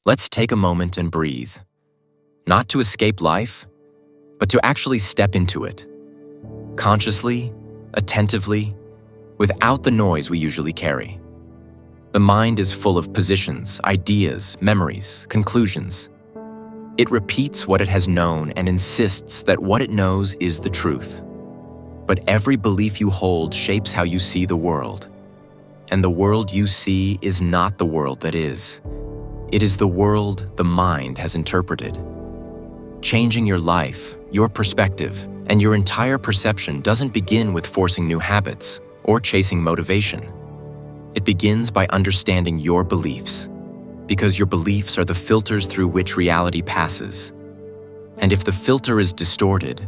Let's take a moment and breathe. Not to escape life, but to actually step into it. Consciously, attentively, without the noise we usually carry. The mind is full of positions, ideas, memories, conclusions. It repeats what it has known and insists that what it knows is the truth. But every belief you hold shapes how you see the world. And the world you see is not the world that is. It is the world the mind has interpreted. Changing your life, your perspective, and your entire perception doesn't begin with forcing new habits or chasing motivation. It begins by understanding your beliefs, because your beliefs are the filters through which reality passes. And if the filter is distorted,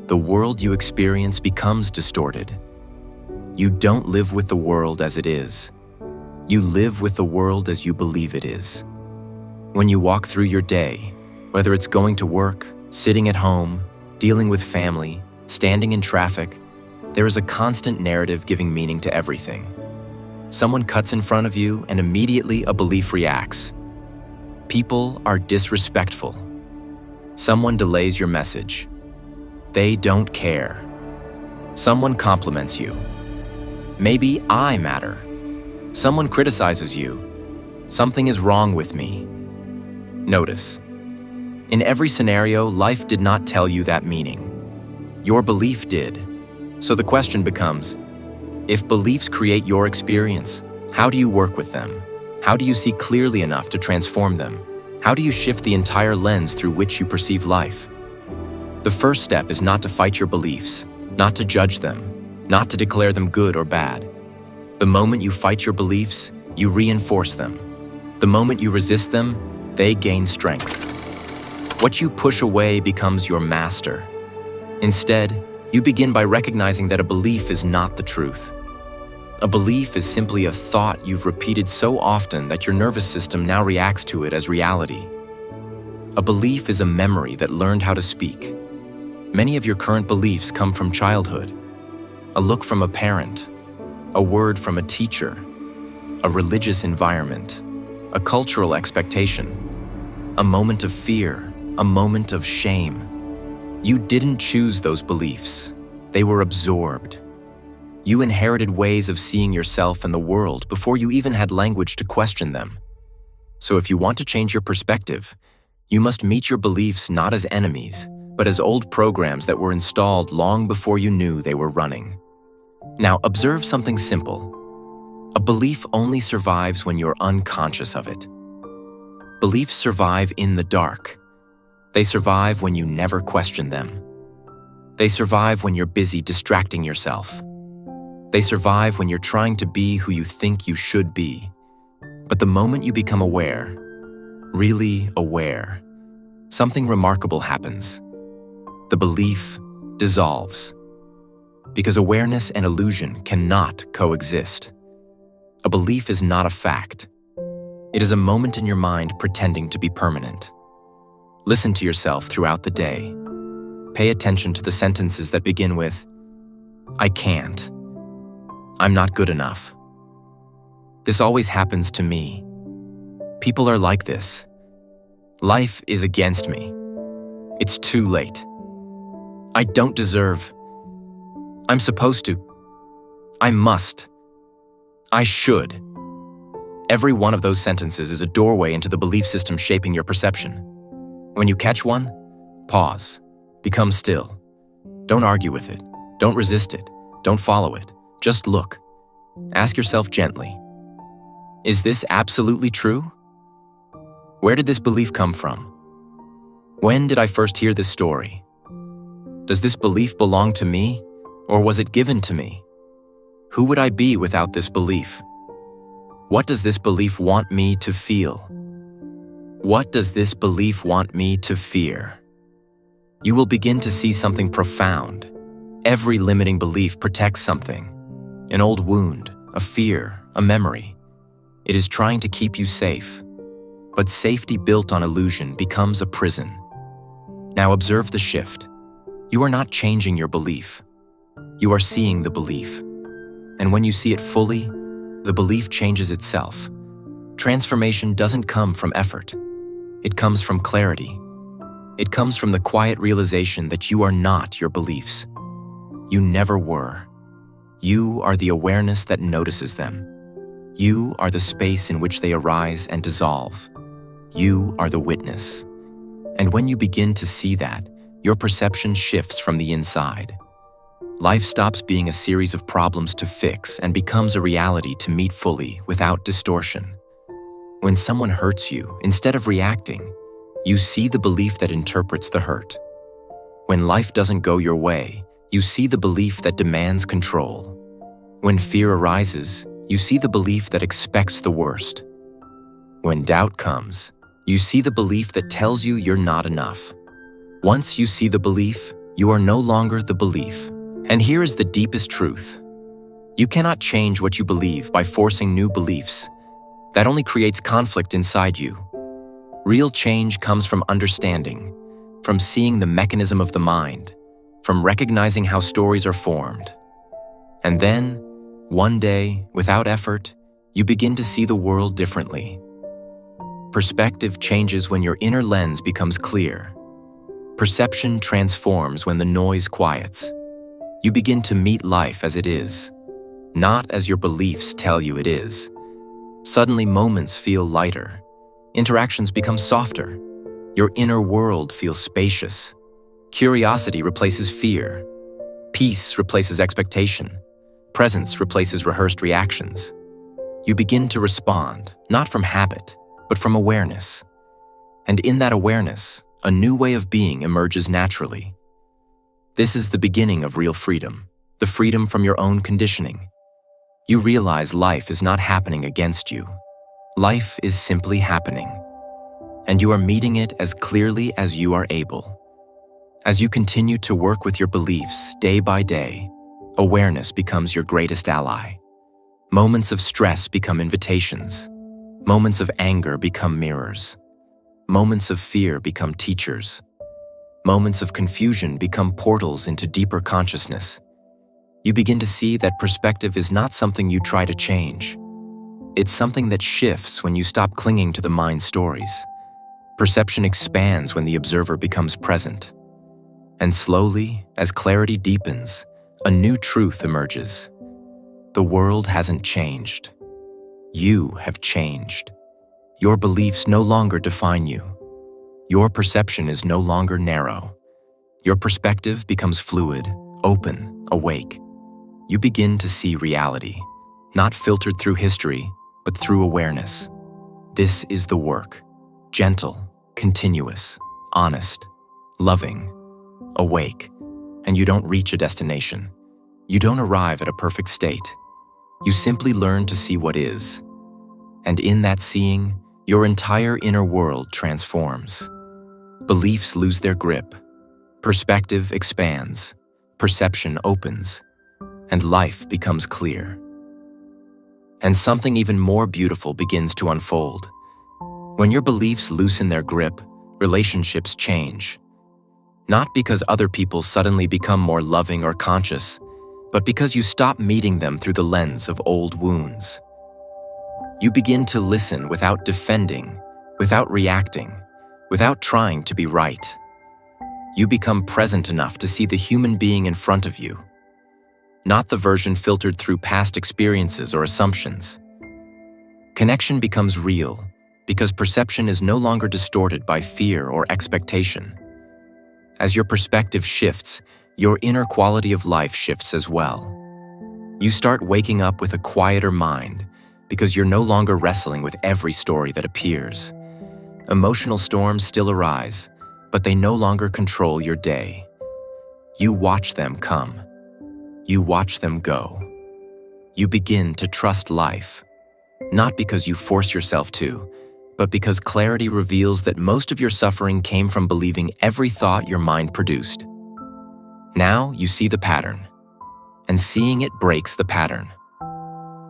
the world you experience becomes distorted. You don't live with the world as it is. You live with the world as you believe it is. When you walk through your day, whether it's going to work, sitting at home, dealing with family, standing in traffic, there is a constant narrative giving meaning to everything. Someone cuts in front of you and immediately a belief reacts. People are disrespectful. Someone delays your message. They don't care. Someone compliments you. Maybe I matter. Someone criticizes you. Something is wrong with me. Notice. In every scenario, life did not tell you that meaning. Your belief did. So the question becomes, if beliefs create your experience, how do you work with them? How do you see clearly enough to transform them? How do you shift the entire lens through which you perceive life? The first step is not to fight your beliefs, not to judge them, not to declare them good or bad. The moment you fight your beliefs, you reinforce them. The moment you resist them, they gain strength. What you push away becomes your master. Instead, you begin by recognizing that a belief is not the truth. A belief is simply a thought you've repeated so often that your nervous system now reacts to it as reality. A belief is a memory that learned how to speak. Many of your current beliefs come from childhood. A look from a parent, a word from a teacher, a religious environment, a cultural expectation, a moment of fear, a moment of shame. You didn't choose those beliefs. They were absorbed. You inherited ways of seeing yourself and the world before you even had language to question them. So if you want to change your perspective, you must meet your beliefs not as enemies, but as old programs that were installed long before you knew they were running. Now observe something simple. A belief only survives when you're unconscious of it. Beliefs survive in the dark. They survive when you never question them. They survive when you're busy distracting yourself. They survive when you're trying to be who you think you should be. But the moment you become aware, really aware, something remarkable happens. The belief dissolves. Because awareness and illusion cannot coexist. A belief is not a fact. It is a moment in your mind pretending to be permanent. Listen to yourself throughout the day. Pay attention to the sentences that begin with, I can't. I'm not good enough. This always happens to me. People are like this. Life is against me. It's too late. I don't deserve. I'm supposed to. I must. I should. Every one of those sentences is a doorway into the belief system shaping your perception. When you catch one, pause. Become still. Don't argue with it. Don't resist it. Don't follow it. Just look. Ask yourself gently, is this absolutely true? Where did this belief come from? When did I first hear this story? Does this belief belong to me, or was it given to me? Who would I be without this belief? What does this belief want me to feel? What does this belief want me to fear? You will begin to see something profound. Every limiting belief protects something. An old wound, a fear, a memory. It is trying to keep you safe. But safety built on illusion becomes a prison. Now observe the shift. You are not changing your belief. You are seeing the belief. And when you see it fully, the belief changes itself. Transformation doesn't come from effort. It comes from clarity. It comes from the quiet realization that you are not your beliefs. You never were. You are the awareness that notices them. You are the space in which they arise and dissolve. You are the witness. And when you begin to see that, your perception shifts from the inside. Life stops being a series of problems to fix and becomes a reality to meet fully without distortion. When someone hurts you, instead of reacting, you see the belief that interprets the hurt. When life doesn't go your way, you see the belief that demands control. When fear arises, you see the belief that expects the worst. When doubt comes, you see the belief that tells you you're not enough. Once you see the belief, you are no longer the belief. And here is the deepest truth. You cannot change what you believe by forcing new beliefs. That only creates conflict inside you. Real change comes from understanding, from seeing the mechanism of the mind, from recognizing how stories are formed. And then, one day, without effort, you begin to see the world differently. Perspective changes when your inner lens becomes clear. Perception transforms when the noise quiets. You begin to meet life as it is, not as your beliefs tell you it is. Suddenly, moments feel lighter. Interactions become softer. Your inner world feels spacious. Curiosity replaces fear. Peace replaces expectation. Presence replaces rehearsed reactions. You begin to respond, not from habit, but from awareness. And in that awareness, a new way of being emerges naturally. This is the beginning of real freedom, the freedom from your own conditioning. You realize life is not happening against you. Life is simply happening. And you are meeting it as clearly as you are able. As you continue to work with your beliefs day by day, awareness becomes your greatest ally. Moments of stress become invitations. Moments of anger become mirrors. Moments of fear become teachers. Moments of confusion become portals into deeper consciousness. You begin to see that perspective is not something you try to change. It's something that shifts when you stop clinging to the mind's stories. Perception expands when the observer becomes present. And slowly, as clarity deepens, a new truth emerges. The world hasn't changed. You have changed. Your beliefs no longer define you. Your perception is no longer narrow. Your perspective becomes fluid, open, awake. You begin to see reality, not filtered through history, but through awareness. This is the work. Gentle, continuous, honest, loving, awake. And you don't reach a destination. You don't arrive at a perfect state. You simply learn to see what is. And in that seeing, your entire inner world transforms. Beliefs lose their grip. Perspective expands. Perception opens. And life becomes clear. And something even more beautiful begins to unfold. When your beliefs loosen their grip, relationships change. Not because other people suddenly become more loving or conscious, but because you stop meeting them through the lens of old wounds. You begin to listen without defending, without reacting, without trying to be right. You become present enough to see the human being in front of you, not the version filtered through past experiences or assumptions. Connection becomes real because perception is no longer distorted by fear or expectation. As your perspective shifts, your inner quality of life shifts as well. You start waking up with a quieter mind because you're no longer wrestling with every story that appears. Emotional storms still arise, but they no longer control your day. You watch them come. You watch them go. You begin to trust life, not because you force yourself to, but because clarity reveals that most of your suffering came from believing every thought your mind produced. Now you see the pattern, and seeing it breaks the pattern.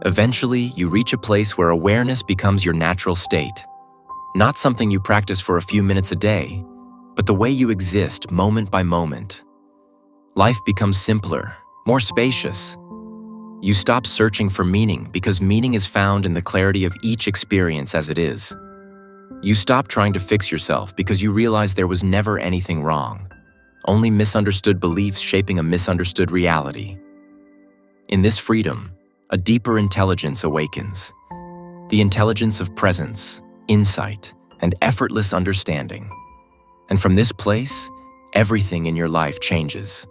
Eventually, you reach a place where awareness becomes your natural state, not something you practice for a few minutes a day, but the way you exist moment by moment. Life becomes simpler, more spacious. You stop searching for meaning because meaning is found in the clarity of each experience as it is. You stop trying to fix yourself because you realize there was never anything wrong, only misunderstood beliefs shaping a misunderstood reality. In this freedom, a deeper intelligence awakens, the intelligence of presence, insight, and effortless understanding. And from this place, everything in your life changes.